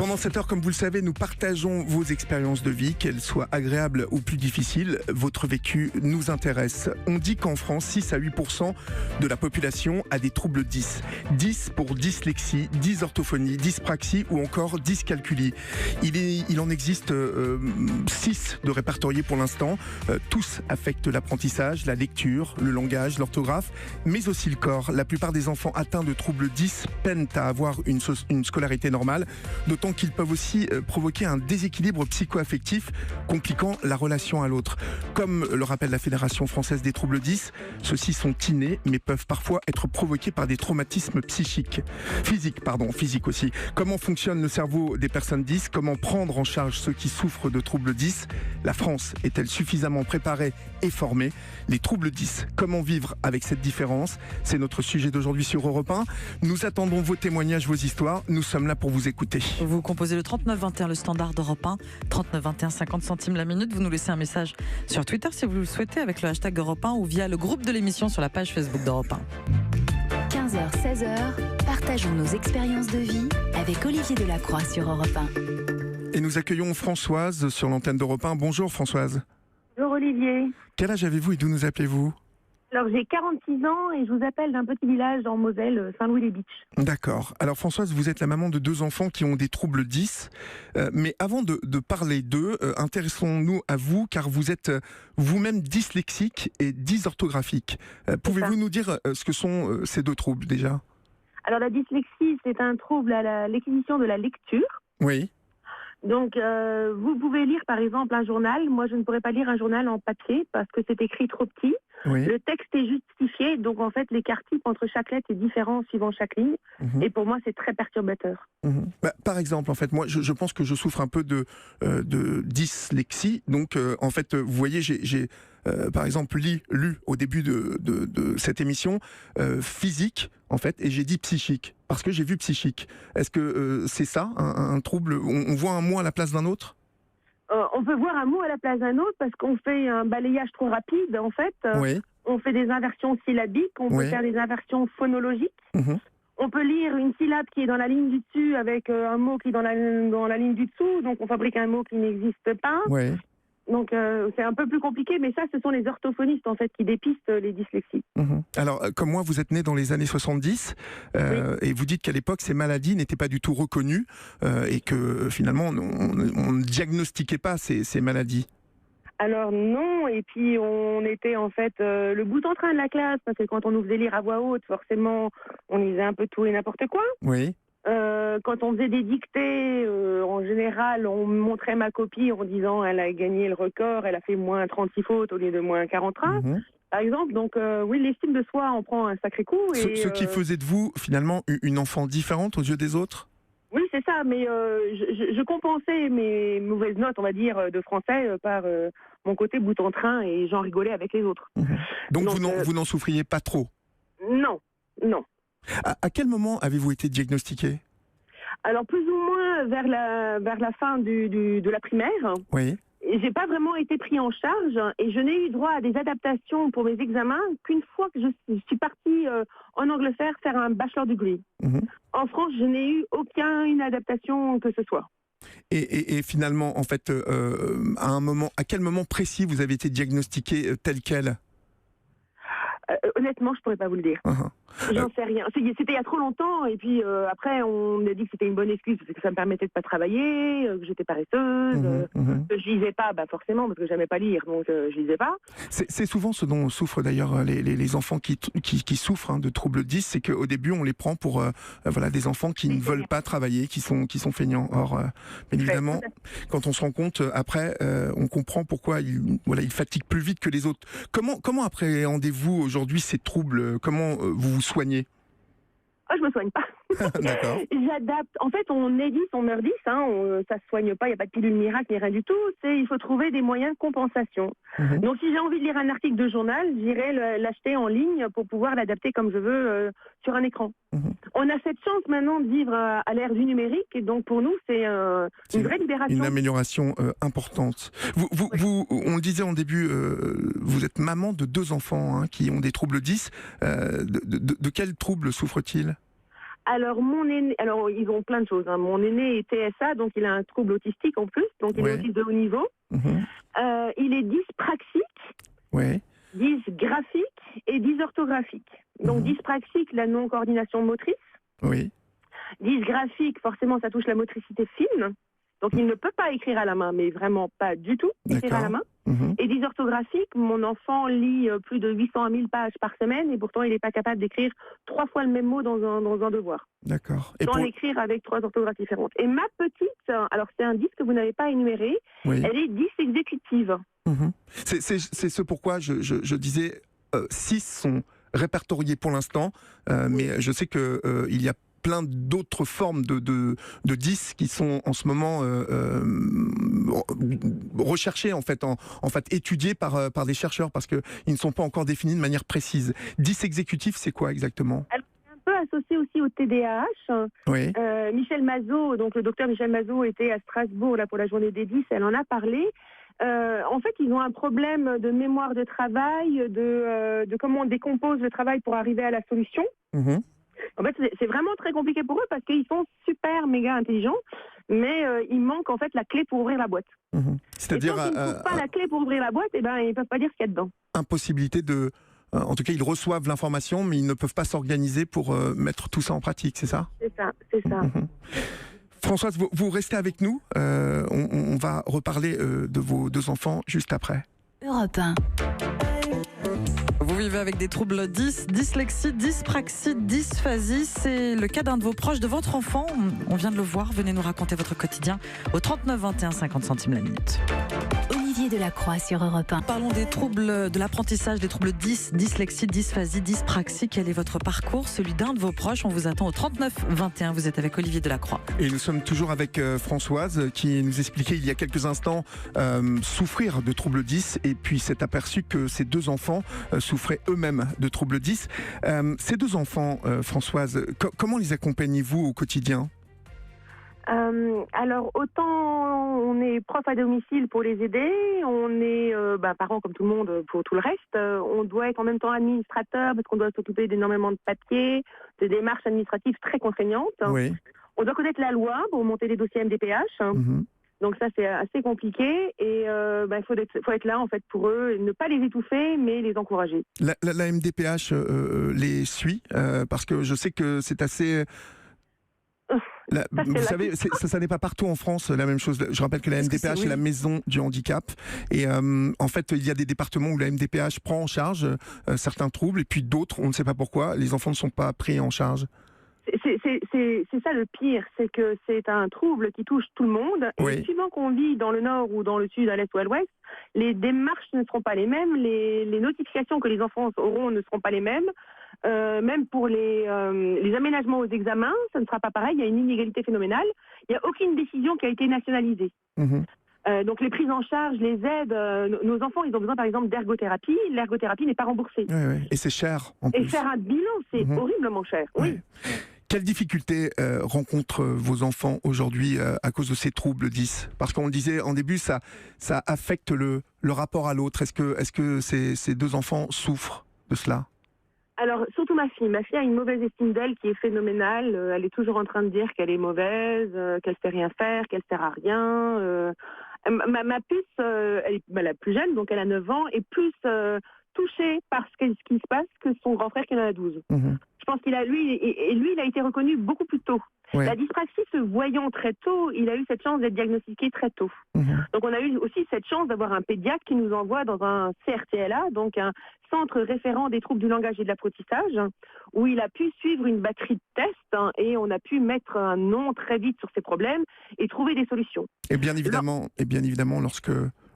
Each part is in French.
Pendant cette heure, comme vous le savez, nous partageons vos expériences de vie, qu'elles soient agréables ou plus difficiles. Votre vécu nous intéresse. On dit qu'en France, 6 à 8% de la population a des troubles 10. 10 pour dyslexie, dysorthophonie, dyspraxie ou encore dyscalculie. Il en existe 6 de répertoriés pour l'instant. Tous affectent l'apprentissage, la lecture, le langage, l'orthographe, mais aussi le corps. La plupart des enfants atteints de troubles 10 peinent à avoir une scolarité normale, d'autant qu'ils peuvent aussi provoquer un déséquilibre psycho-affectif compliquant la relation à l'autre. Comme le rappelle la Fédération française des troubles 10, ceux-ci sont innés mais peuvent parfois être provoqués par des traumatismes physiques aussi. Comment fonctionne le cerveau des personnes 10 ? Comment prendre en charge ceux qui souffrent de troubles 10 ? La France est-elle suffisamment préparée et formée ? Les troubles 10, comment vivre avec cette différence ? C'est notre sujet d'aujourd'hui sur Europe 1. Nous attendons vos témoignages, vos histoires. Nous sommes là pour vous écouter. Vous composez le 3921, le standard d'Europe 1, 3921, 50 centimes la minute. Vous nous laissez un message sur Twitter si vous le souhaitez avec le hashtag Europe 1 ou via le groupe de l'émission sur la page Facebook d'Europe 1. 15h, 16h, partageons nos expériences de vie avec Olivier Delacroix sur Europe 1. Et nous accueillons Françoise sur l'antenne d'Europe 1. Bonjour Françoise. Bonjour Olivier. Quel âge avez-vous et d'où nous appelez-vous ? Alors j'ai 46 ans et je vous appelle d'un petit village en Moselle, Saint-Louis-les-Bitches. D'accord. Alors Françoise, vous êtes la maman de 2 enfants qui ont des troubles 10. Mais avant de parler d'eux, intéressons-nous à vous car vous êtes vous-même dyslexique et dysorthographique. Pouvez-vous nous dire ce que sont ces 2 troubles déjà ? Alors la dyslexie, c'est un trouble à l'acquisition de la lecture. Oui. Donc vous pouvez lire par exemple un journal. Moi je ne pourrais pas lire un journal en papier parce que c'est écrit trop petit. Oui. Le texte est justifié, donc en fait l'écart type entre chaque lettre est différent suivant chaque ligne. Et pour moi c'est très perturbateur. Par exemple, en fait, moi je pense que je souffre un peu de dyslexie. Donc en fait, vous voyez, j'ai par exemple lu au début de cette émission physique, en fait, et j'ai dit psychique, parce que j'ai vu psychique. Est-ce que c'est ça, un trouble ? On voit un mot à la place d'un autre ? On peut voir un mot à la place d'un autre parce qu'on fait un balayage trop rapide, en fait. Oui. On fait des inversions syllabiques, on peut faire des inversions phonologiques. On peut lire une syllabe qui est dans la ligne du dessus avec un mot qui est dans la ligne du dessous, donc on fabrique un mot qui n'existe pas. Oui. Donc c'est un peu plus compliqué, mais ça, ce sont les orthophonistes en fait qui dépistent les dyslexies. Alors, comme moi, vous êtes né dans les années 70 et vous dites qu'à l'époque, ces maladies n'étaient pas du tout reconnues et que finalement, on ne diagnostiquait pas ces maladies. Alors non, et puis on était en fait le bout en train de la classe, parce que quand on nous faisait lire à voix haute, forcément, on lisait un peu tout et n'importe quoi. Oui. Quand on faisait des dictées, en général, on montrait ma copie en disant elle a gagné le record, elle a fait moins 36 fautes au lieu de moins 43, par exemple. Donc oui, l'estime de soi en prend un sacré coup. Ce qui faisait de vous, finalement, une enfant différente aux yeux des autres ? Oui, c'est ça, mais je compensais mes mauvaises notes, on va dire, de français par mon côté bout en train et j'en rigolais avec les autres. Donc vous n'en souffriez pas trop ? Non, non. À quel moment avez-vous été diagnostiqué ? Alors plus ou moins vers la fin de la primaire. Oui. J'ai pas vraiment été pris en charge et je n'ai eu droit à des adaptations pour mes examens qu'une fois que je suis partie en Angleterre faire un bachelor degree. En France, je n'ai eu aucune adaptation que ce soit. Et finalement, en fait, à quel moment précis vous avez été diagnostiqué tel quel ? Honnêtement, je pourrais pas vous le dire. J'en sais rien. C'était il y a trop longtemps et puis après on m'a dit que c'était une bonne excuse parce que ça me permettait de pas travailler, que j'étais paresseuse, que je lisais pas, forcément parce que j'aimais pas lire, donc je lisais pas. C'est souvent ce dont souffrent d'ailleurs les enfants qui souffrent de troubles 10, c'est qu'au début on les prend pour des enfants qui ne veulent pas travailler, qui sont feignants. Or, bien évidemment, quand on se rend compte après, on comprend pourquoi ils fatiguent plus vite que les autres. Comment appréhendez-vous aujourd'hui ces troubles ? Comment vous soignez ? Je me soigne pas. D'accord. J'adapte. En fait, on est 10, on meurt 10. Ça se soigne pas, il n'y a pas de pilule miracle ni rien du tout. Il faut trouver des moyens de compensation. Donc, si j'ai envie de lire un article de journal, j'irai l'acheter en ligne pour pouvoir l'adapter comme je veux sur un écran. On a cette chance maintenant de vivre à l'ère du numérique, et donc pour nous, c'est une vraie libération. Une amélioration importante. On le disait en début, vous êtes maman de 2 enfants qui ont des troubles 10. De quels troubles souffrent-ils ? Alors, mon aîné, alors ils ont plein de choses. Hein. Mon aîné est TSA, donc il a un trouble autistique en plus, donc il est autiste de haut niveau. Il est dyspraxique, dysgraphique et dysorthographique. Donc dyspraxique, la non-coordination motrice. Oui. Dysgraphique, forcément, ça touche la motricité fine. Donc il ne peut pas écrire à la main, mais vraiment pas du tout écrire à la main. Et dysorthographique, mon enfant lit plus de 800 à 1000 pages par semaine et pourtant il n'est pas capable d'écrire 3 fois le même mot dans un devoir. D'accord. Sans l'écrire avec 3 orthographes différentes. Et ma petite, alors c'est un 10 que vous n'avez pas énuméré, elle est 10 exécutive. C'est ce pourquoi je disais 6 sont répertoriés pour l'instant, mais je sais qu'il y a plein d'autres formes de 10 qui sont en ce moment recherchées, en fait étudiées par des chercheurs parce qu'ils ne sont pas encore définis de manière précise. 10 exécutifs, c'est quoi exactement ? Alors, c'est un peu associé aussi au TDAH. Michel Mazot, donc le docteur Michel Mazot était à Strasbourg là, pour la journée des 10, elle en a parlé. En fait, ils ont un problème de mémoire de travail, de comment on décompose le travail pour arriver à la solution. En fait, c'est vraiment très compliqué pour eux parce qu'ils sont super méga intelligents, mais il manque en fait la clé pour ouvrir la boîte. C'est-à-dire, s'ils ne trouvent pas la clé pour ouvrir la boîte, ils ne peuvent pas dire ce qu'il y a dedans. Impossibilité de... en tout cas, ils reçoivent l'information, mais ils ne peuvent pas s'organiser pour mettre tout ça en pratique, c'est ça ? C'est ça. Françoise, vous restez avec nous. On va reparler de vos 2 enfants juste après. Europe 1. Vous vivez avec des troubles dyslexie, dyspraxie, dysphasie. C'est le cas d'un de vos proches, de votre enfant. On vient de le voir. Venez nous raconter votre quotidien au 39 21 50 centimes la minute. Olivier Delacroix sur Europe 1. Parlons des troubles de l'apprentissage, des troubles dyslexie, dysphasie, dyspraxie. Quel est votre parcours, celui d'un de vos proches? On vous attend au 39 21. Vous êtes avec Olivier Delacroix. Et nous sommes toujours avec Françoise qui nous expliquait il y a quelques instants souffrir de troubles 10 et puis s'est aperçu que ses 2 enfants souffraient eux-mêmes de troubles 10. Ces 2 enfants, Françoise, comment les accompagnez-vous au quotidien ? Alors, autant on est prof à domicile pour les aider, on est parents comme tout le monde pour tout le reste, on doit être en même temps administrateur parce qu'on doit s'occuper d'énormément de papiers, de démarches administratives très contraignantes. Oui. On doit connaître la loi pour monter les dossiers MDPH. Donc ça, c'est assez compliqué et il faut être là en fait pour eux, ne pas les étouffer, mais les encourager. La MDPH les suit parce que je sais que c'est assez... vous savez, ça n'est pas partout en France la même chose. Je rappelle que la MDPH est la maison du handicap et en fait il y a des départements où la MDPH prend en charge certains troubles et puis d'autres, on ne sait pas pourquoi, les enfants ne sont pas pris en charge. C'est ça le pire, c'est que c'est un trouble qui touche tout le monde. Et suivant qu'on vit dans le nord ou dans le sud, à l'est ou à l'ouest, les démarches ne seront pas les mêmes, les notifications que les enfants auront ne seront pas les mêmes. Même pour les aménagements aux examens, ça ne sera pas pareil, il y a une inégalité phénoménale. Il n'y a aucune décision qui a été nationalisée. Donc les prises en charge, les aides, nos enfants, ils ont besoin par exemple d'ergothérapie. L'ergothérapie n'est pas remboursée. Et c'est cher en plus. Et faire un bilan, c'est horriblement cher. Quelles difficultés rencontrent vos enfants aujourd'hui à cause de ces troubles 10 ? Parce qu'on le disait en début, ça affecte le rapport à l'autre. Est-ce que ces 2 enfants souffrent de cela ? Alors, surtout ma fille. Ma fille a une mauvaise estime d'elle qui est phénoménale. Elle est toujours en train de dire qu'elle est mauvaise, qu'elle sait rien faire, qu'elle sert à rien. Ma puce, elle est la plus jeune, donc elle a 9 ans, est plus touchée par ce qui se passe que son grand frère qui en a 12. Je pense qu'il a, lui, il a été reconnu beaucoup plus tôt. La dyspraxie se voyant très tôt, il a eu cette chance d'être diagnostiqué très tôt. Donc on a eu aussi cette chance d'avoir un pédiatre qui nous envoie dans un CRTLA, donc un centre référent des troubles du langage et de l'apprentissage, où il a pu suivre une batterie de tests et on a pu mettre un nom très vite sur ces problèmes et trouver des solutions. Et bien évidemment,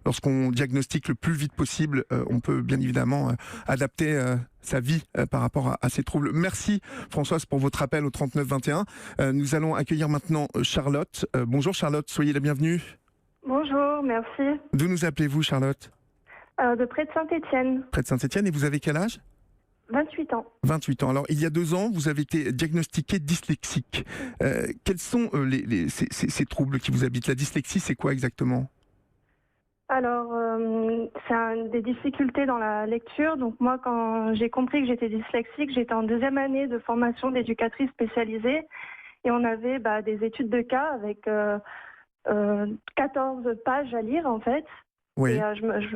lorsqu'on diagnostique le plus vite possible, on peut bien évidemment adapter sa vie par rapport à ces troubles. Merci Françoise pour votre appel au 39 21. Nous allons accueillir maintenant Charlotte. Bonjour Charlotte, soyez la bienvenue. Bonjour, merci. D'où nous appelez-vous Charlotte ? De près de Saint-Étienne. Près de Saint-Étienne, et vous avez quel âge ? 28 ans. 28 ans. Alors, il y a 2 ans, vous avez été diagnostiqué dyslexique. Quels sont ces troubles qui vous habitent ? La dyslexie, c'est quoi exactement ? Alors, des difficultés dans la lecture. Donc moi, quand j'ai compris que j'étais dyslexique, j'étais en 2e année de formation d'éducatrice spécialisée et on avait des études de cas avec 14 pages à lire en fait. Oui. Et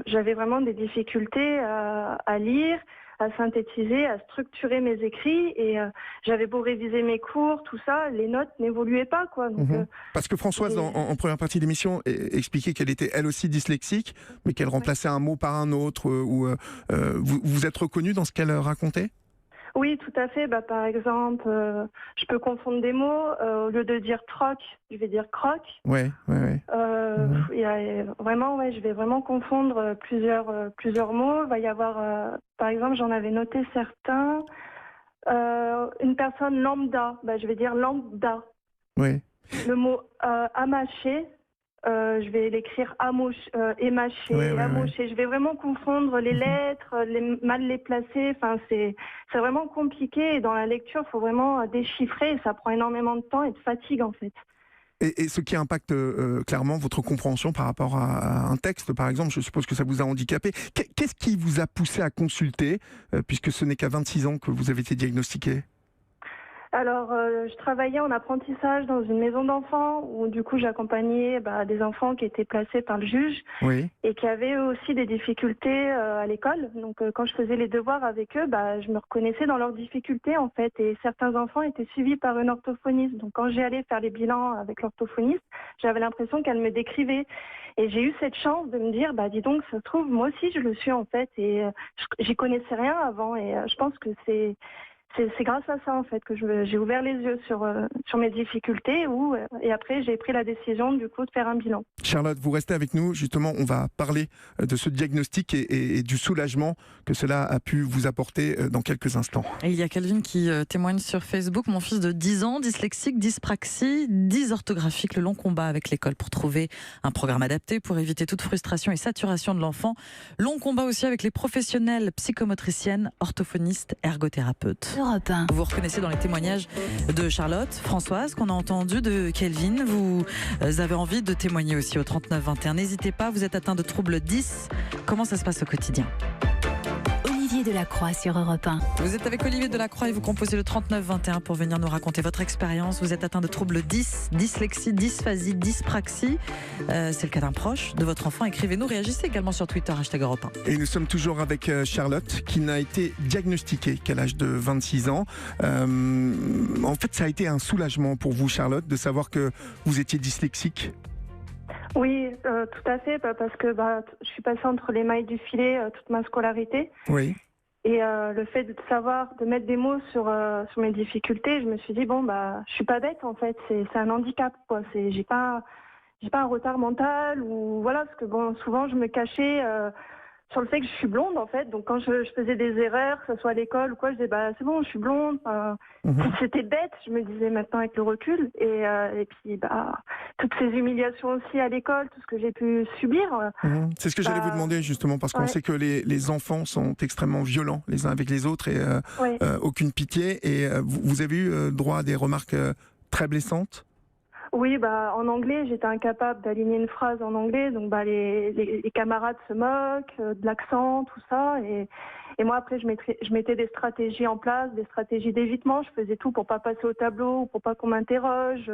j'avais vraiment des difficultés à lire, à synthétiser, à structurer mes écrits. Et j'avais beau réviser mes cours, tout ça, les notes n'évoluaient pas, quoi. Donc, Parce que Françoise, en première partie de l'émission, expliquait qu'elle était elle aussi dyslexique, mais qu'elle remplaçait un mot par un autre. Vous vous êtes reconnue dans ce qu'elle racontait ? Oui, tout à fait. Par exemple, je peux confondre des mots. Au lieu de dire troc, je vais dire croc. Ouais. Vraiment, je vais vraiment confondre plusieurs mots. Il va y avoir, par exemple, j'en avais noté certains. Une personne lambda, je vais dire lambda. Oui. Le mot amaché, je vais l'écrire émaché, amoché. Je vais vraiment confondre les lettres, mal les placer. Enfin, c'est vraiment compliqué. Et dans la lecture, il faut vraiment déchiffrer. Et ça prend énormément de temps et de fatigue, en fait. Et ce qui impacte clairement votre compréhension par rapport à un texte, par exemple, je suppose que ça vous a handicapé. Qu'est-ce qui vous a poussé à consulter, puisque ce n'est qu'à 26 ans que vous avez été diagnostiqué ? Alors, je travaillais en apprentissage dans une maison d'enfants où du coup j'accompagnais des enfants qui étaient placés par le juge et qui avaient aussi des difficultés à l'école. Donc quand je faisais les devoirs avec eux, je me reconnaissais dans leurs difficultés en fait. Et certains enfants étaient suivis par une orthophoniste. Donc quand j'ai allé faire les bilans avec l'orthophoniste, j'avais l'impression qu'elle me décrivait. Et j'ai eu cette chance de me dire, dis donc, ça se trouve, moi aussi je le suis en fait. Et j'y connaissais rien avant. Et je pense que c'est grâce à ça en fait que j'ai ouvert les yeux sur mes difficultés et après j'ai pris la décision du coup de faire un bilan. Charlotte, vous restez avec nous, justement on va parler de ce diagnostic et du soulagement que cela a pu vous apporter dans quelques instants. Et il y a Calvin qui témoigne sur Facebook, mon fils de 10 ans, dyslexique, dyspraxie, dysorthographique, le long combat avec l'école pour trouver un programme adapté pour éviter toute frustration et saturation de l'enfant. Long combat aussi avec les professionnels psychomotriciennes, orthophonistes, ergothérapeutes. Europe 1. Vous reconnaissez dans les témoignages de Charlotte, Françoise, qu'on a entendu, de Kelvin. Vous avez envie de témoigner aussi au 3921. N'hésitez pas, vous êtes atteint de troubles 10. Comment ça se passe au quotidien ? Olivier Delacroix sur Europe 1. Vous êtes avec Olivier Delacroix et vous composez le 3921 pour venir nous raconter votre expérience. Vous êtes atteint de troubles 10, dyslexie, dysphasie, dyspraxie. C'est le cas d'un proche de votre enfant. Écrivez-nous, réagissez également sur Twitter, #Europe 1. Et nous sommes toujours avec Charlotte qui n'a été diagnostiquée qu'à l'âge de 26 ans. En fait, ça a été un soulagement pour vous, Charlotte, de savoir que vous étiez dyslexique. Oui, tout à fait, parce que je suis passée entre les mailles du filet toute ma scolarité. Oui. Et le fait de savoir, de mettre des mots sur mes difficultés, je me suis dit je suis pas bête en fait, c'est un handicap quoi. J'ai pas un retard mental ou voilà, parce que souvent je me cachais sur le fait que je suis blonde en fait. Donc quand je faisais des erreurs, que ce soit à l'école ou quoi, je disais c'est bon, je suis blonde. C'était bête, je me disais maintenant avec le recul. Et puis toutes ces humiliations aussi à l'école, tout ce que j'ai pu subir. C'est ce que j'allais vous demander justement, parce qu'on sait que les enfants sont extrêmement violents les uns avec les autres et aucune pitié. Et vous avez eu droit à des remarques très blessantes ? Oui, en anglais, j'étais incapable d'aligner une phrase en anglais, donc les camarades se moquent de l'accent, tout ça, et moi après je mettais des stratégies en place, des stratégies d'évitement, je faisais tout pour pas passer au tableau, ou pour pas qu'on m'interroge,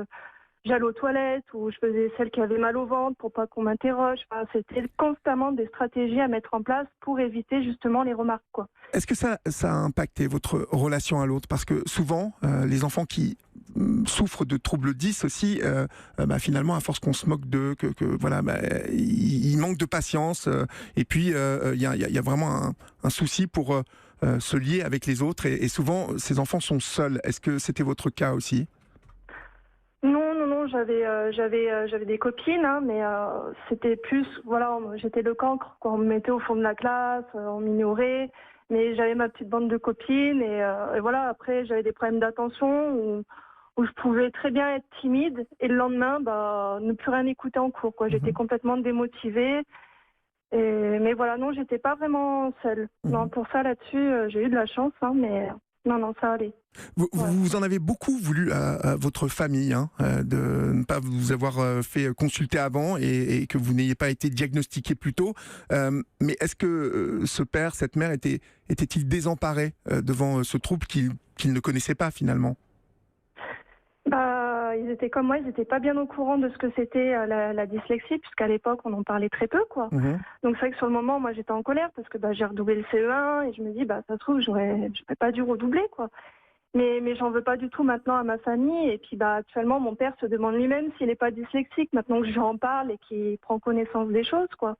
j'allais aux toilettes, ou je faisais celle qui avait mal au ventre pour pas qu'on m'interroge, c'était constamment des stratégies à mettre en place pour éviter justement les remarques, quoi. Est-ce que ça a impacté votre relation à l'autre ? Parce que souvent, les enfants qui souffrent de troubles 10 aussi, finalement, à force qu'on se moque d'eux, ils manquent de patience. Et puis, il y a vraiment un souci pour se lier avec les autres. Et souvent, ces enfants sont seuls. Est-ce que c'était votre cas aussi ? Non, j'avais des copines, mais c'était plus, j'étais le cancre, quoi. On me mettait au fond de la classe, on m'ignorait. Mais j'avais ma petite bande de copines et voilà, après j'avais des problèmes d'attention où je pouvais très bien être timide et le lendemain ne plus rien écouter en cours, quoi. J'étais complètement démotivée. Mais voilà, non, j'étais pas vraiment seule. Non, pour ça là-dessus, j'ai eu de la chance, mais Non, ça allait. Vous en avez beaucoup voulu à votre famille, hein, de ne pas vous avoir fait consulter avant et que vous n'ayez pas été diagnostiqué plus tôt. Mais est-ce que ce père, cette mère était-il désemparé devant ce trouble qu'il ne connaissait pas finalement ? Ils étaient comme moi, ils n'étaient pas bien au courant de ce que c'était la dyslexie, puisqu'à l'époque, on en parlait très peu, quoi. Donc c'est vrai que sur le moment, moi, j'étais en colère parce que j'ai redoublé le CE1 et je me dis, ça se trouve, j'aurais pas dû redoubler, quoi. Mais j'en veux pas du tout maintenant à ma famille. Et puis actuellement, mon père se demande lui-même s'il n'est pas dyslexique, maintenant que j'en parle et qu'il prend connaissance des choses, quoi.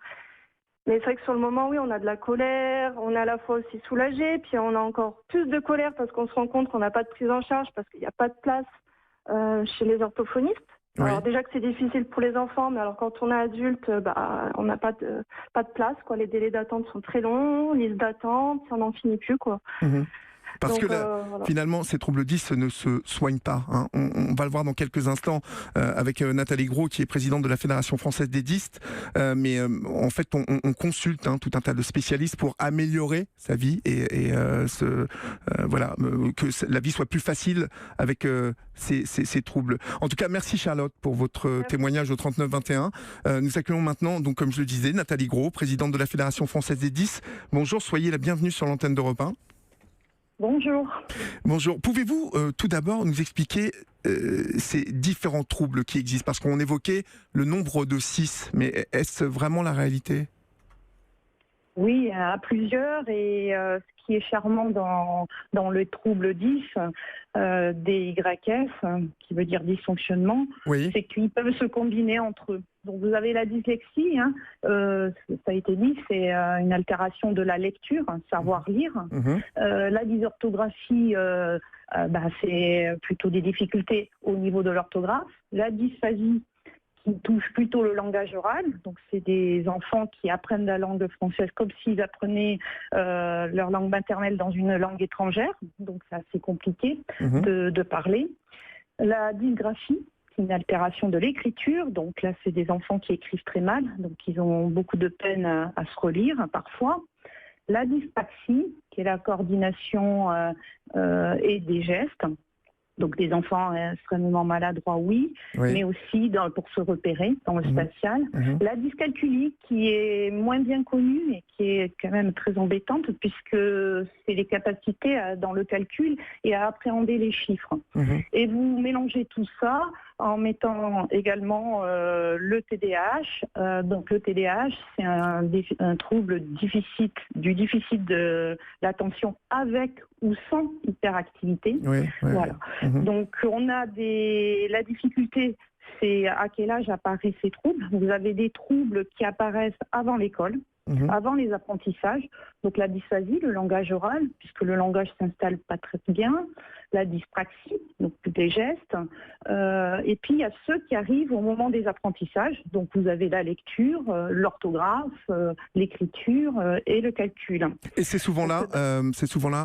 Mais c'est vrai que sur le moment, oui, on a de la colère, on est à la fois aussi soulagé, puis on a encore plus de colère parce qu'on se rend compte qu'on n'a pas de prise en charge, parce qu'il n'y a pas de place chez les orthophonistes. Oui. Alors déjà que c'est difficile pour les enfants, mais alors quand on est adulte, on n'a pas de place, quoi. Les délais d'attente sont très longs, liste d'attente, ça n'en finit plus, quoi. Parce donc, que finalement, ces troubles 10 ne se soignent pas. Hein. On va le voir dans quelques instants avec Nathalie Gros, qui est présidente de la Fédération française des dystes. Mais en fait, on consulte tout un tas de spécialistes pour améliorer sa vie et que la vie soit plus facile avec ces troubles. En tout cas, merci Charlotte pour votre témoignage au 3921. Nous accueillons maintenant, donc, comme je le disais, Nathalie Gros, présidente de la Fédération française des dystes. Bonjour, soyez la bienvenue sur l'antenne d'Europe 1. Bonjour. Bonjour. Pouvez-vous tout d'abord nous expliquer ces différents troubles qui existent ? Parce qu'on évoquait le nombre de 6, mais est-ce vraiment la réalité ? Oui, à plusieurs. Et ce qui est charmant dans le trouble 10, DYS, qui veut dire dysfonctionnement, oui, c'est qu'ils peuvent se combiner entre eux. Donc vous avez la dyslexie, ça a été dit, c'est une altération de la lecture, savoir lire. La dysorthographie, c'est plutôt des difficultés au niveau de l'orthographe. La dysphasie, qui touche plutôt le langage oral, donc c'est des enfants qui apprennent la langue française comme s'ils apprenaient leur langue maternelle dans une langue étrangère, donc c'est assez compliqué de parler. La dysgraphie, une altération de l'écriture, donc là c'est des enfants qui écrivent très mal, donc ils ont beaucoup de peine à se relire parfois. La dyspraxie, qui est la coordination et des gestes, donc des enfants extrêmement maladroits, oui, mais aussi pour se repérer dans le spatial. La dyscalculie, qui est moins bien connue et qui est quand même très embêtante, puisque c'est les capacités dans le calcul et à appréhender les chiffres. Et vous mélangez tout ça en mettant également le TDAH. Donc le TDAH, c'est un trouble du déficit de l'attention avec ou sans hyperactivité. Voilà. Donc on a la difficulté, c'est à quel âge apparaissent ces troubles. Vous avez des troubles qui apparaissent avant l'école, avant les apprentissages. Donc la dysphasie, le langage oral, puisque le langage s'installe pas très bien. La dyspraxie, donc des gestes. Et puis il y a ceux qui arrivent au moment des apprentissages. Donc vous avez la lecture, l'orthographe, l'écriture et le calcul. Et c'est souvent là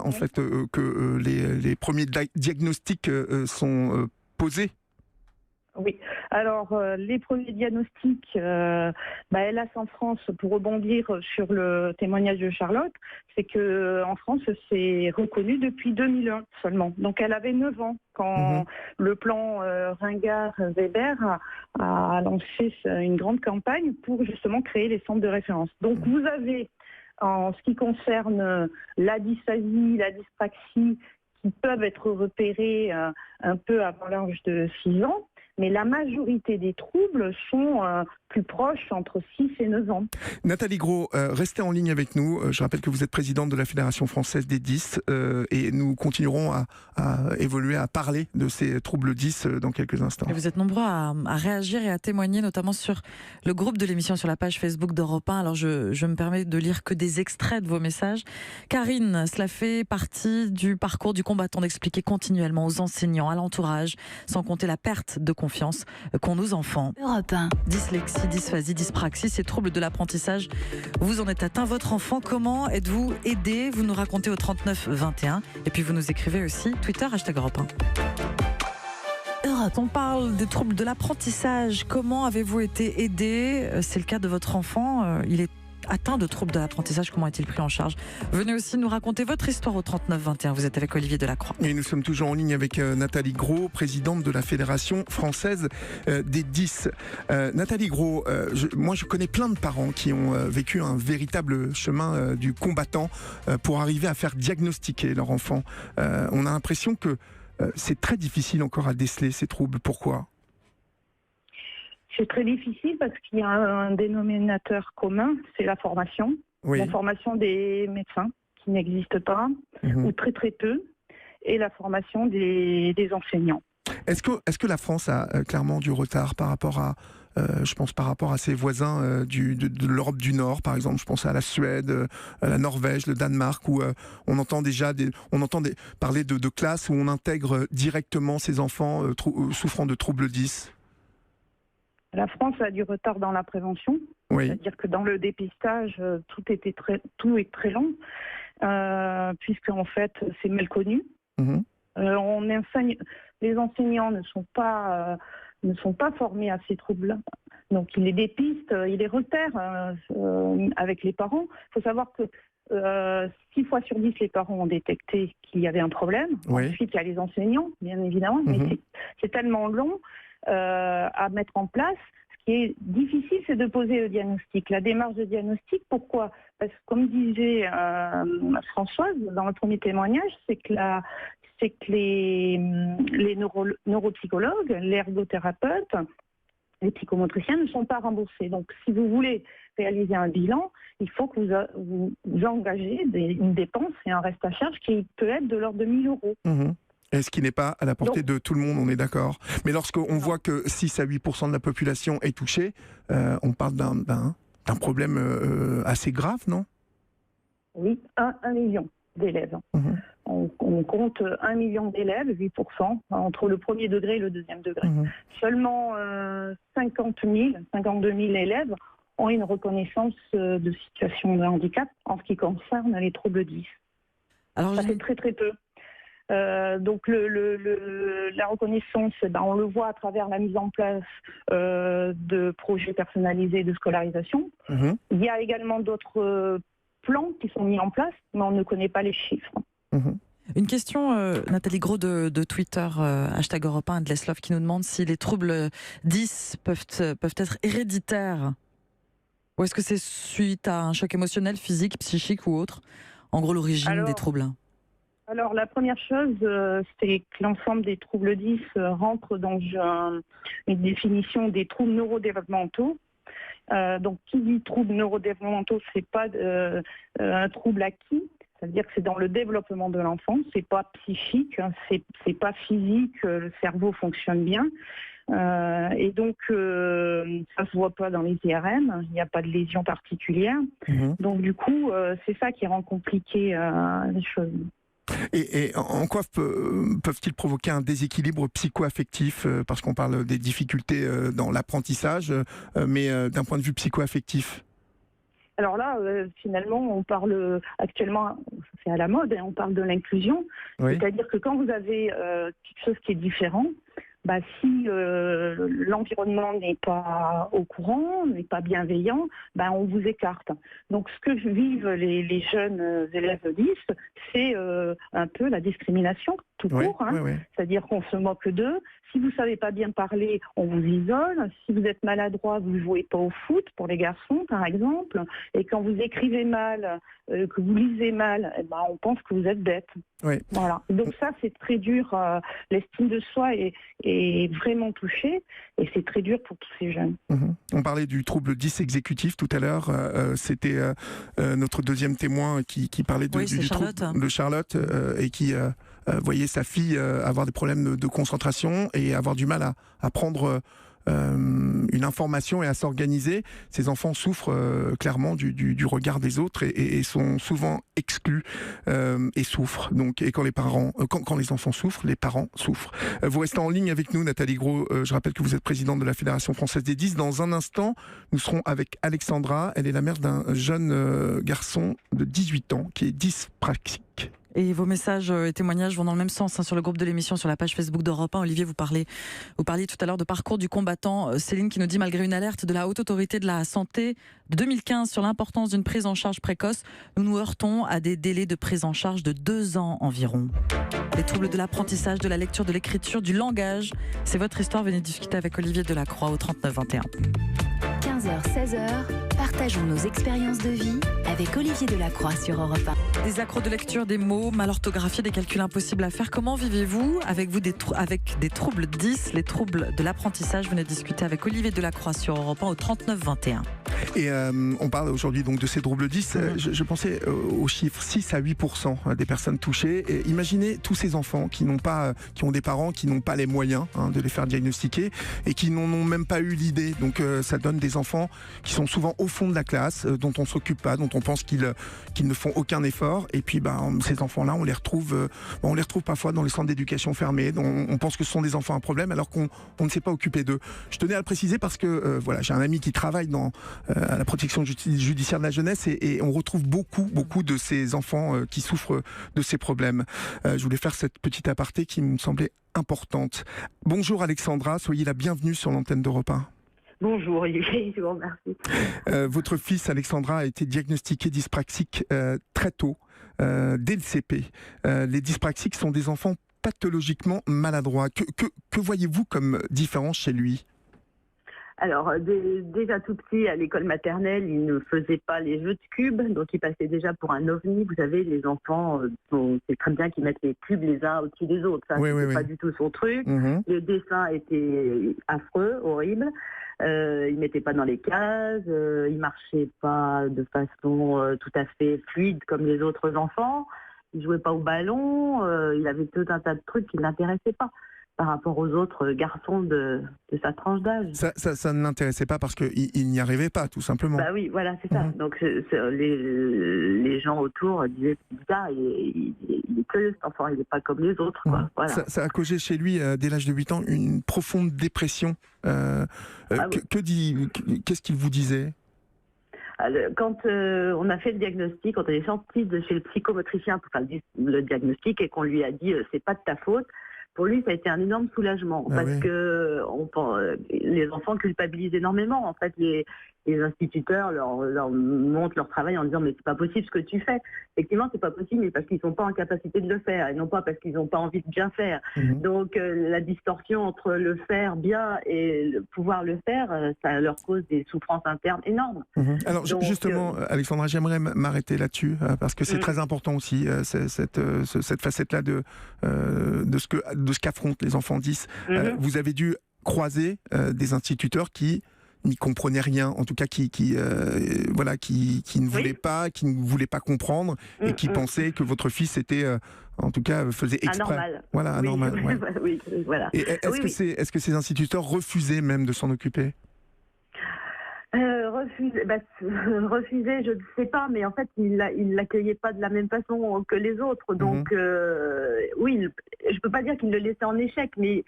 en fait que les premiers diagnostics sont posés. Oui. Alors, les premiers diagnostics, hélas en France, pour rebondir sur le témoignage de Charlotte, c'est qu'en France, c'est reconnu depuis 2001 seulement. Donc, elle avait 9 ans quand le plan Ringard-Weber a lancé une grande campagne pour justement créer les centres de référence. Donc, vous avez, en ce qui concerne la dysphasie, la dyspraxie, qui peuvent être repérés un peu avant l'âge de 6 ans, mais la majorité des troubles sont plus proches, entre 6 et 9 ans. Nathalie Gros, restez en ligne avec nous. Je rappelle que vous êtes présidente de la Fédération française des dystes et nous continuerons à évoluer, à parler de ces troubles 10 dans quelques instants. Et vous êtes nombreux à réagir et à témoigner, notamment sur le groupe de l'émission, sur la page Facebook d'Europe 1. Alors je me permets de lire que des extraits de vos messages. Karine, cela fait partie du parcours du combattant d'expliquer continuellement aux enseignants, à l'entourage, sans compter la perte de confiance qu'ont nos enfants. Europe 1. Dyslexie, dyspraxie, dyspraxie, ces troubles de l'apprentissage. Vous en êtes atteint, votre enfant. Comment êtes-vous aidé ? Vous nous racontez au 3921 et puis vous nous écrivez aussi Twitter #Europe 1. Europe, on parle des troubles de l'apprentissage. Comment avez-vous été aidé ? C'est le cas de votre enfant. Il est atteint de troubles de l'apprentissage, comment est-il pris en charge? Venez aussi nous raconter votre histoire au 39 21. Vous êtes avec Olivier Delacroix. Et nous sommes toujours en ligne avec Nathalie Gros, présidente de la Fédération française des 10. Nathalie Gros, moi je connais plein de parents qui ont vécu un véritable chemin du combattant pour arriver à faire diagnostiquer leur enfant. On a l'impression que c'est très difficile encore à déceler ces troubles. Pourquoi ? C'est très difficile parce qu'il y a un dénominateur commun, c'est la formation. Oui. La formation des médecins qui n'existe pas, ou très très peu, et la formation des enseignants. Est-ce que la France a clairement du retard par rapport à, je pense par rapport à ses voisins de l'Europe du Nord, par exemple, je pense à la Suède, la Norvège, le Danemark, où on entend parler de classes où on intègre directement ces enfants souffrant de troubles 10. La France a du retard dans la prévention, c'est-à-dire que dans le dépistage, tout est très long, puisque en fait c'est mal connu. Les enseignants ne sont pas formés à ces troubles-là, donc ils les dépistent, ils les repèrent avec les parents. Il faut savoir que 6 fois sur 10, les parents ont détecté qu'il y avait un problème. Ensuite, il y a les enseignants, bien évidemment, mais c'est tellement long à mettre en place. Ce qui est difficile, c'est de poser le diagnostic. La démarche de diagnostic, pourquoi ? Parce que, comme disait Françoise dans le premier témoignage, c'est que les neuropsychologues, les ergothérapeutes, les psychomotriciens ne sont pas remboursés. Donc, si vous voulez réaliser un bilan, il faut que vous engagez une dépense et un reste à charge qui peut être de l'ordre de 1 000 €. Et ce qui n'est pas à la portée de tout le monde, on est d'accord. Mais lorsqu'on voit que 6 à 8% de la population est touchée, on parle d'un problème assez grave, non ? Oui, 1 million d'élèves. On compte 1 million d'élèves, 8%, entre le premier degré et le deuxième degré. Seulement 52 000 élèves ont une reconnaissance de situation de handicap en ce qui concerne les troubles 10. Alors, ça fait très très peu. Donc la reconnaissance, on le voit à travers la mise en place de projets personnalisés de scolarisation. Il y a également d'autres plans qui sont mis en place, mais on ne connaît pas les chiffres. Une question, Nathalie Gros de Twitter, #Europe1 de Leslov, qui nous demande si les troubles 10 peuvent être héréditaires, ou est-ce que c'est suite à un choc émotionnel, physique, psychique ou autre, en gros l'origine des troubles? Alors, la première chose, c'est que l'ensemble des troubles 10 rentre dans une définition des troubles neurodéveloppementaux. Donc, qui dit troubles neurodéveloppementaux, c'est pas un trouble acquis, c'est-à-dire que c'est dans le développement de l'enfant, c'est pas psychique, c'est pas physique, le cerveau fonctionne bien. Et donc, ça se voit pas dans les IRM, il n'y a pas de lésion particulière. Donc, du coup, c'est ça qui rend compliqué les choses. Et en quoi peuvent-ils provoquer un déséquilibre psycho-affectif, parce qu'on parle des difficultés dans l'apprentissage, mais d'un point de vue psycho-affectif? Alors là, finalement, on parle actuellement, c'est à la mode, on parle de l'inclusion. C'est-à-dire que quand vous avez quelque chose qui est différent, si l'environnement n'est pas au courant, n'est pas bienveillant, on vous écarte. Donc ce que vivent les jeunes élèves 10, c'est un peu la discrimination tout court. C'est-à-dire qu'on se moque d'eux. Si vous ne savez pas bien parler, on vous isole. Si vous êtes maladroit, vous ne jouez pas au foot, pour les garçons par exemple. Et quand vous écrivez mal, que vous lisez mal, on pense que vous êtes bête. Voilà. Donc ça, c'est très dur. L'estime de soi est vraiment touchée et c'est très dur pour tous ces jeunes. On parlait du trouble 10 exécutif tout à l'heure. C'était notre deuxième témoin qui parlait du trouble de Charlotte et qui voyait sa fille avoir des problèmes de concentration et avoir du mal à prendre une information et à s'organiser. Ces enfants souffrent clairement du regard des autres et sont souvent exclus et souffrent. Donc, et quand les enfants souffrent, les parents souffrent. Vous restez en ligne avec nous, Nathalie Gros. Je rappelle que vous êtes présidente de la Fédération française des 10. Dans un instant, nous serons avec Alexandra. Elle est la mère d'un jeune garçon de 18 ans qui est dyspraxique. Et vos messages et témoignages vont dans le même sens sur le groupe de l'émission, sur la page Facebook d'Europe 1. Olivier, vous parliez tout à l'heure de parcours du combattant. Céline qui nous dit, malgré une alerte de la Haute Autorité de la Santé de 2015 sur l'importance d'une prise en charge précoce, nous nous heurtons à des délais de prise en charge de 2 ans environ. Les troubles de l'apprentissage, de la lecture, de l'écriture, du langage. C'est votre histoire. Venez discuter avec Olivier Delacroix au 39 21. 15h, 16h, partageons nos expériences de vie avec Olivier Delacroix sur Europe 1. Des accros de lecture, des mots mal orthographiés, des calculs impossibles à faire. Comment vivez-vous avec des troubles 10, les troubles de l'apprentissage? Venez discuter avec Olivier Delacroix sur Europe 1 au 39 21. Et on parle aujourd'hui donc de ces troubles 10. Je pensais aux chiffres 6 à 8% des personnes touchées. Et imaginez tous ces enfants qui ont des parents qui n'ont pas les moyens de les faire diagnostiquer et qui n'en ont même pas eu l'idée. Donc ça donne des enfants qui sont souvent au fond de la classe, dont on s'occupe pas, dont on pense qu'ils ne font aucun effort. Et puis ces enfants-là, on les retrouve parfois dans les centres d'éducation fermés. On pense que ce sont des enfants à problème alors qu'on ne s'est pas occupé d'eux. Je tenais à le préciser parce que j'ai un ami qui travaille à la protection judiciaire de la jeunesse et on retrouve beaucoup de ces enfants qui souffrent de ces problèmes. Je voulais faire cette petite aparté qui me semblait importante. Bonjour Alexandra, soyez la bienvenue sur l'antenne d'Europe 1. Bonjour Olivier, je vous remercie. Votre fils Alexandra a été diagnostiqué dyspraxique très tôt, dès le CP. Les dyspraxiques sont des enfants pathologiquement maladroits. Que voyez-vous comme différence chez lui ? Alors, déjà tout petit, à l'école maternelle, il ne faisait pas les jeux de cubes, donc il passait déjà pour un ovni. Vous savez, les enfants, on sait très bien qu'ils mettent les cubes les uns au-dessus des autres. Ça, c'est pas du tout son truc. Le dessin était affreux, horrible. Il mettait pas dans les cases, il marchait pas de façon tout à fait fluide comme les autres enfants. Il jouait pas au ballon. Il avait tout un tas de trucs qui ne l'intéressaient pas par rapport aux autres garçons de sa tranche d'âge. Ça ne l'intéressait pas parce qu'il n'y arrivait pas, tout simplement. Bah oui, voilà, c'est ça. Donc les gens autour disaient, il est que cet enfant, il n'est pas comme les autres. Quoi. Voilà. Ça a causé chez lui, dès l'âge de 8 ans, une profonde dépression. Qu'est-ce qu'il vous disait ? Quand on a fait le diagnostic, quand on est sorti de chez le psychomotricien pour faire le diagnostic et qu'on lui a dit c'est pas de ta faute, pour lui, ça a été un énorme soulagement parce que les enfants culpabilisent énormément. En fait, les instituteurs leur montrent leur travail en disant mais c'est pas possible ce que tu fais. Effectivement, c'est pas possible, mais parce qu'ils sont pas en capacité de le faire et non pas parce qu'ils n'ont pas envie de bien faire. Donc la distorsion entre le faire bien et pouvoir le faire, ça leur cause des souffrances internes énormes. Alors donc, justement, Alexandra, j'aimerais m'arrêter là-dessus parce que c'est très important aussi cette facette-là de ce qu'affrontent les enfants 10. Vous avez dû croiser des instituteurs qui n'y comprenaient rien, en tout cas qui ne voulaient pas comprendre et qui pensaient que votre fils était, en tout cas, faisait exprès. Anormal. Voilà, anormal. Oui, oui, voilà. Et est-ce que ces instituteurs refusaient même de s'en occuper ? Refuser, je ne sais pas, mais en fait, il l'accueillait pas de la même façon que les autres. Donc, oui, je peux pas dire qu'il le laissait en échec, mais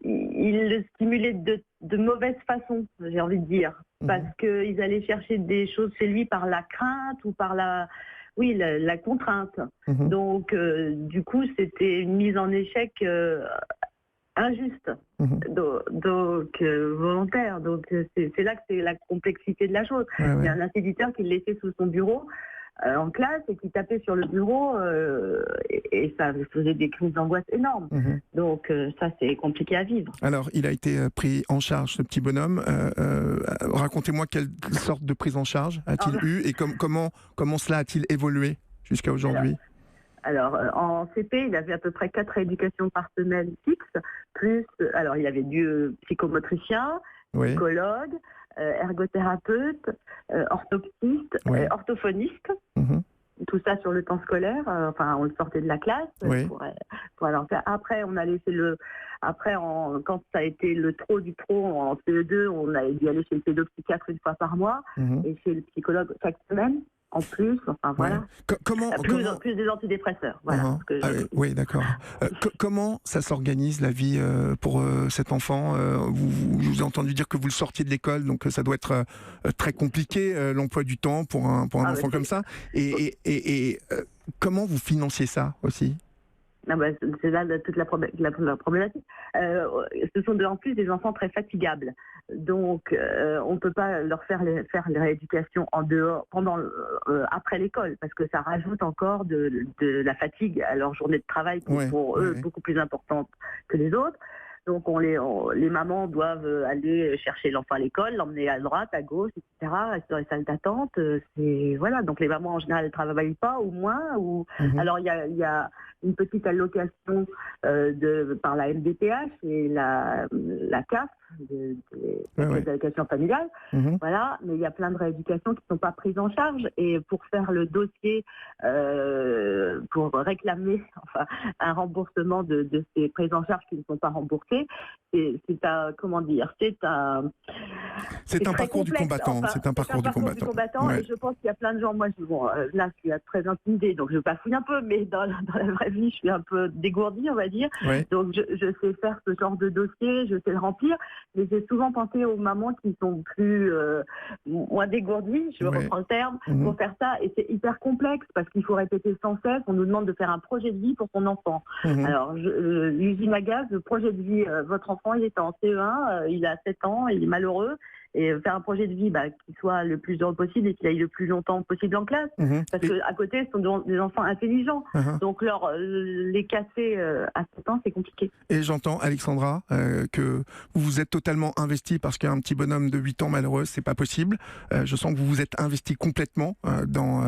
il le stimulait de mauvaise façon, j'ai envie de dire, parce qu'ils allaient chercher des choses chez lui par la crainte ou par la contrainte. Donc, du coup, c'était une mise en échec injuste, donc volontaire. Donc c'est là que c'est la complexité de la chose. Il y a un instituteur qui le laissait sous son bureau en classe et qui tapait sur le bureau et ça faisait des crises d'angoisse énormes. Donc ça, c'est compliqué à vivre. Alors, il a été pris en charge, ce petit bonhomme. Racontez-moi quelle sorte de prise en charge a-t-il eu et comment cela a-t-il évolué jusqu'à aujourd'hui ? Alors, en CP, il avait à peu près 4 éducations par semaine fixes, plus, alors il avait du psychomotricien, psychologue, ergothérapeute, orthoptiste, orthophoniste, tout ça sur le temps scolaire, on le sortait de la classe pour aller en faire. Après, on a laissé quand ça a été le trop du trop en CE2, on a dû aller chez le pédopsychiatre une fois par mois et chez le psychologue chaque semaine. En plus, voilà. Plus des antidépresseurs. Voilà, oui, d'accord. Comment ça s'organise la vie pour cet enfant vous avez entendu dire que vous le sortiez de l'école, donc ça doit être très compliqué l'emploi du temps pour un enfant comme ça. Et Comment vous financiez ça aussi ? C'est là toute la problématique. Ce sont en plus des enfants très fatigables. Donc, on ne peut pas leur faire les rééducations en dehors, après l'école, parce que ça rajoute encore de la fatigue à leur journée de travail pour eux, beaucoup plus importante que les autres. Donc, les mamans doivent aller chercher l'enfant à l'école, l'emmener à droite, à gauche, etc., rester dans les salles d'attente. Voilà. Donc, les mamans, en général, ne travaillent pas, ou moins. Alors, il y a une petite allocation par la MDPH et la CAF, des allocations familiales. Voilà. Mais il y a plein de rééducations qui ne sont pas prises en charge. Et pour faire le dossier, pour réclamer un remboursement de ces prises en charge qui ne sont pas remboursées, c'est un parcours du combattant. C'est un parcours du combattant. Et je pense qu'il y a plein de gens. Moi, là, je suis très intimidée, donc je bafouille un peu, mais dans la vraie vie, je suis un peu dégourdie, on va dire. Ouais. Donc, je sais faire ce genre de dossier, je sais le remplir, mais j'ai souvent pensé aux mamans qui sont moins dégourdies, je reprends le terme, pour faire ça. Et c'est hyper complexe parce qu'il faut répéter sans cesse. On nous demande de faire un projet de vie pour son enfant. Alors, l'usine à gaz, le projet de vie, votre enfant, il est en CE1, il a 7 ans, il est malheureux. Et faire un projet de vie qui soit le plus heureux possible et qu'il aille le plus longtemps possible en classe. Parce qu'à côté, ce sont des enfants intelligents. Donc, les casser à 7 ans, c'est compliqué. Et j'entends, Alexandra, que vous vous êtes totalement investie parce qu'un petit bonhomme de 8 ans malheureux, c'est pas possible. Je sens que vous vous êtes investie complètement dans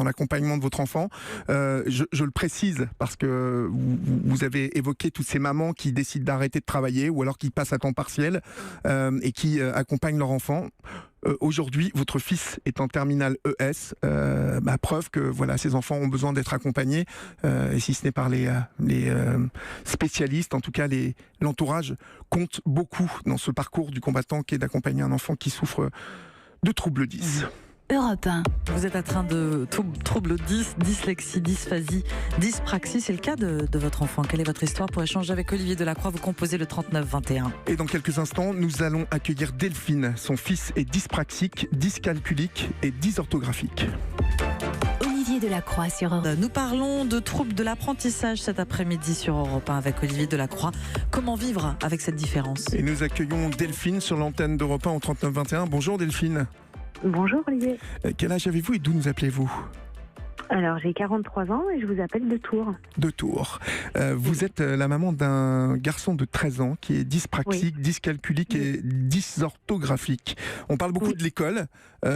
l'accompagnement de votre enfant. Je le précise parce que vous avez évoqué toutes ces mamans qui décident d'arrêter de travailler ou alors qui passent à temps partiel et qui accompagnent leur enfant. Aujourd'hui, votre fils est en terminale ES, preuve que ces enfants ont besoin d'être accompagnés, et si ce n'est par les spécialistes, en tout cas l'entourage compte beaucoup dans ce parcours du combattant qui est d'accompagner un enfant qui souffre de troubles 10. Europe 1. Vous êtes atteint de troubles 10, dyslexie, dysphasie, dyspraxie. C'est le cas de votre enfant. Quelle est votre histoire? Pour échanger avec Olivier Delacroix, vous composez le 39 21. Et dans quelques instants, nous allons accueillir Delphine. Son fils est dyspraxique, dyscalculique et dysorthographique. Olivier Delacroix sur Europe 1. Nous parlons de troubles de l'apprentissage cet après-midi sur Europe 1 avec Olivier Delacroix. Comment vivre avec cette différence? Et nous accueillons Delphine sur l'antenne d'Europe 1 au 39 21. Bonjour Delphine. Bonjour Olivier. Quel âge avez-vous et d'où nous appelez-vous? Alors j'ai 43 ans et je vous appelle de Tours. De Tours. Vous êtes la maman d'un garçon de 13 ans qui est dyspraxique, dyscalculique et dysorthographique. On parle beaucoup de l'école,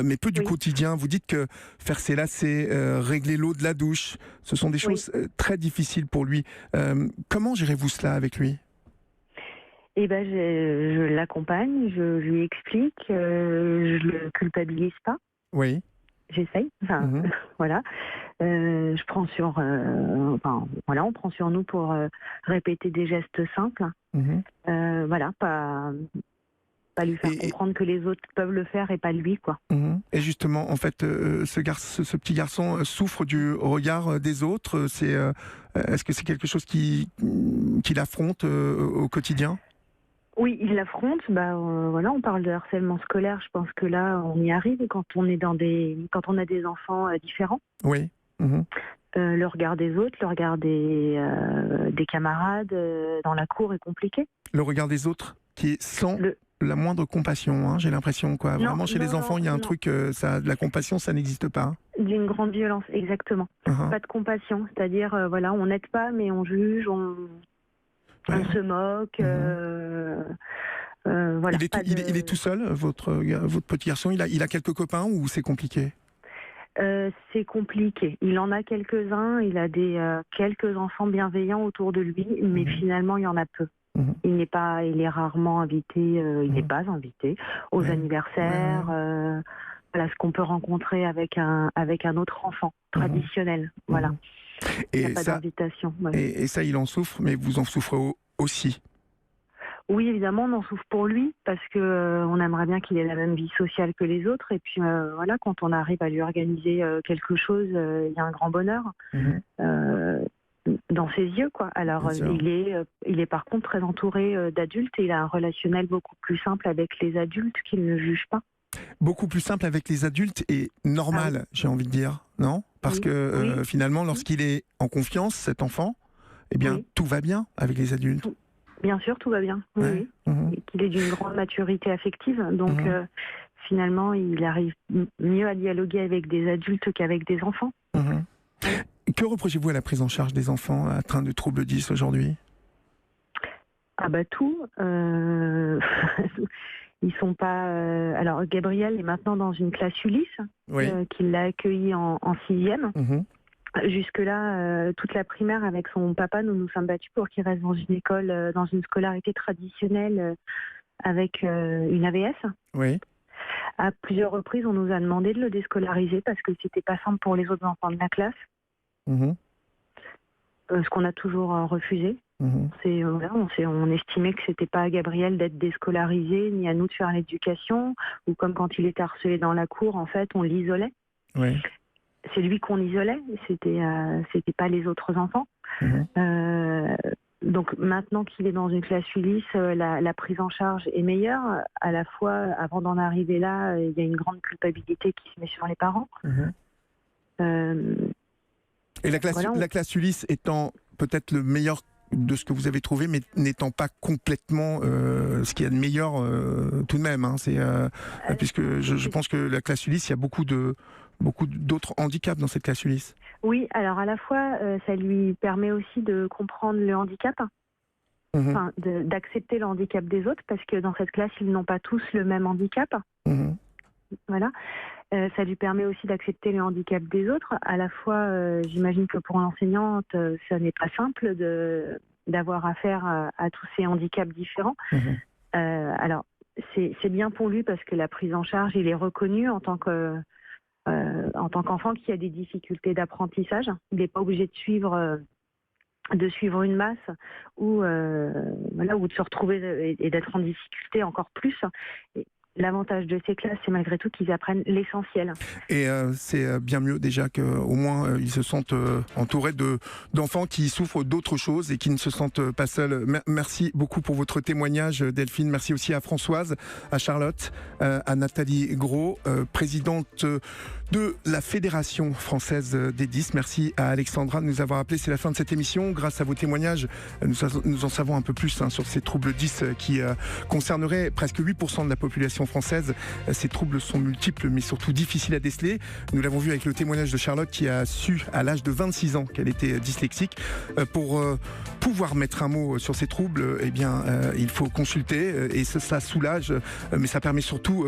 mais peu du quotidien. Vous dites que faire ses lacets, régler l'eau de la douche, ce sont des choses très difficiles pour lui. Comment gérez-vous cela avec lui? Je l'accompagne, je lui explique, je le culpabilise pas. Oui. J'essaye. Voilà. On prend sur nous pour répéter des gestes simples. Pas lui faire comprendre que les autres peuvent le faire et pas lui, quoi. Et justement, en fait, ce petit garçon souffre du regard des autres. Est-ce que c'est quelque chose qu'il affronte au quotidien? Oui, il l'affronte. On parle de harcèlement scolaire. Je pense que là, on y arrive quand on a des enfants différents. Oui. Le regard des autres, le regard des camarades dans la cour est compliqué. Le regard des autres qui est sans la moindre compassion, j'ai l'impression, quoi. Vraiment, chez les enfants, il y a un truc, de la compassion, ça n'existe pas. D'une grande violence, exactement. Pas de compassion, c'est-à-dire, on n'aide pas, mais on juge, on se moque. Il est tout seul, votre petit garçon. Il a quelques copains ou c'est compliqué? C'est compliqué. Il en a quelques-uns. Il a quelques enfants bienveillants autour de lui, mais finalement, il y en a peu. Il est rarement invité. Il n'est pas invité aux anniversaires. Ce qu'on peut rencontrer avec un autre enfant traditionnel. Voilà. Il n'y a pas d'invitation. Et ça, il en souffre, mais vous en souffrez aussi? Oui, évidemment, on en souffre pour lui, parce qu'on aimerait bien qu'il ait la même vie sociale que les autres. Et puis, quand on arrive à lui organiser quelque chose, il y a un grand bonheur dans ses yeux, quoi. Alors, il est par contre très entouré d'adultes et il a un relationnel beaucoup plus simple avec les adultes qu'il ne juge pas. Beaucoup plus simple avec les adultes et normal, j'ai envie de dire, non? parce que finalement, lorsqu'il est en confiance, cet enfant, eh bien, tout va bien avec les adultes. Bien sûr, tout va bien. Oui. Qu'il est d'une grande maturité affective, donc finalement, il arrive mieux à dialoguer avec des adultes qu'avec des enfants. Que reprochez-vous à la prise en charge des enfants atteints de troubles 10 aujourd'hui ? Ah bah tout. Ils sont pas. Alors Gabriel est maintenant dans une classe Ulysse, qui l'a accueilli en 6e. Jusque-là, toute la primaire avec son papa, nous nous sommes battus pour qu'il reste dans une école, dans une scolarité traditionnelle avec une AVS. Oui. À plusieurs reprises, on nous a demandé de le déscolariser parce que c'était pas simple pour les autres enfants de la classe. Ce qu'on a toujours refusé. On estimait que c'était pas à Gabriel d'être déscolarisé, ni à nous de faire l'éducation, ou comme quand il était harcelé dans la cour, en fait, on l'isolait. Oui. C'est lui qu'on isolait, c'était pas les autres enfants. Donc maintenant qu'il est dans une classe Ulysse, la prise en charge est meilleure. À la fois, avant d'en arriver là, il y a une grande culpabilité qui se met sur les parents. Et la classe Ulysse étant peut-être le meilleur de ce que vous avez trouvé, mais n'étant pas complètement ce qu'il y a de meilleur tout de même. Puisque je pense que la classe Ulysse, il y a beaucoup d'autres handicaps dans cette classe Ulysse. Oui, alors à la fois, ça lui permet aussi de comprendre le handicap, d'accepter le handicap des autres, parce que dans cette classe, ils n'ont pas tous le même handicap. Voilà. Ça lui permet aussi d'accepter le handicap des autres. À la fois, j'imagine que pour l'enseignante, ça n'est pas simple d'avoir affaire à tous ces handicaps différents. Alors, c'est bien pour lui parce que la prise en charge, il est reconnu en tant qu'enfant qui a des difficultés d'apprentissage. Il n'est pas obligé de suivre une masse ou de se retrouver et d'être en difficulté encore plus. L'avantage de ces classes, c'est malgré tout qu'ils apprennent l'essentiel. Et c'est bien mieux déjà qu'au moins ils se sentent entourés d'enfants qui souffrent d'autres choses et qui ne se sentent pas seuls. Merci beaucoup pour votre témoignage, Delphine. Merci aussi à Françoise, à Charlotte, à Nathalie Gros, présidente de la Fédération française des 10. Merci à Alexandra de nous avoir appelés. C'est la fin de cette émission. Grâce à vos témoignages, nous en savons un peu plus sur ces troubles 10 qui concerneraient presque 8% de la population française. Ces troubles sont multiples mais surtout difficiles à déceler. Nous l'avons vu avec le témoignage de Charlotte qui a su à l'âge de 26 ans qu'elle était dyslexique. Pour pouvoir mettre un mot sur ces troubles, il faut consulter et ça soulage, mais ça permet surtout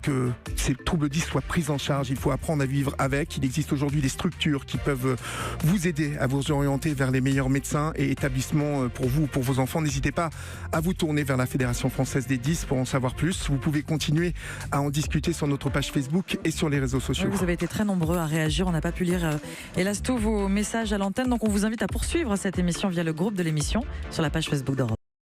que ces troubles 10 soient pris en charge. Il faut apprendre à vivre avec. Il existe aujourd'hui des structures qui peuvent vous aider à vous orienter vers les meilleurs médecins et établissements pour vous ou pour vos enfants. N'hésitez pas à vous tourner vers la Fédération française des 10 pour en savoir plus. Vous pouvez continuer à en discuter sur notre page Facebook et sur les réseaux sociaux. Oui, vous avez été très nombreux à réagir. On n'a pas pu lire, hélas, tous vos messages à l'antenne. Donc on vous invite à poursuivre cette émission via le groupe de l'émission sur la page Facebook d'Europe.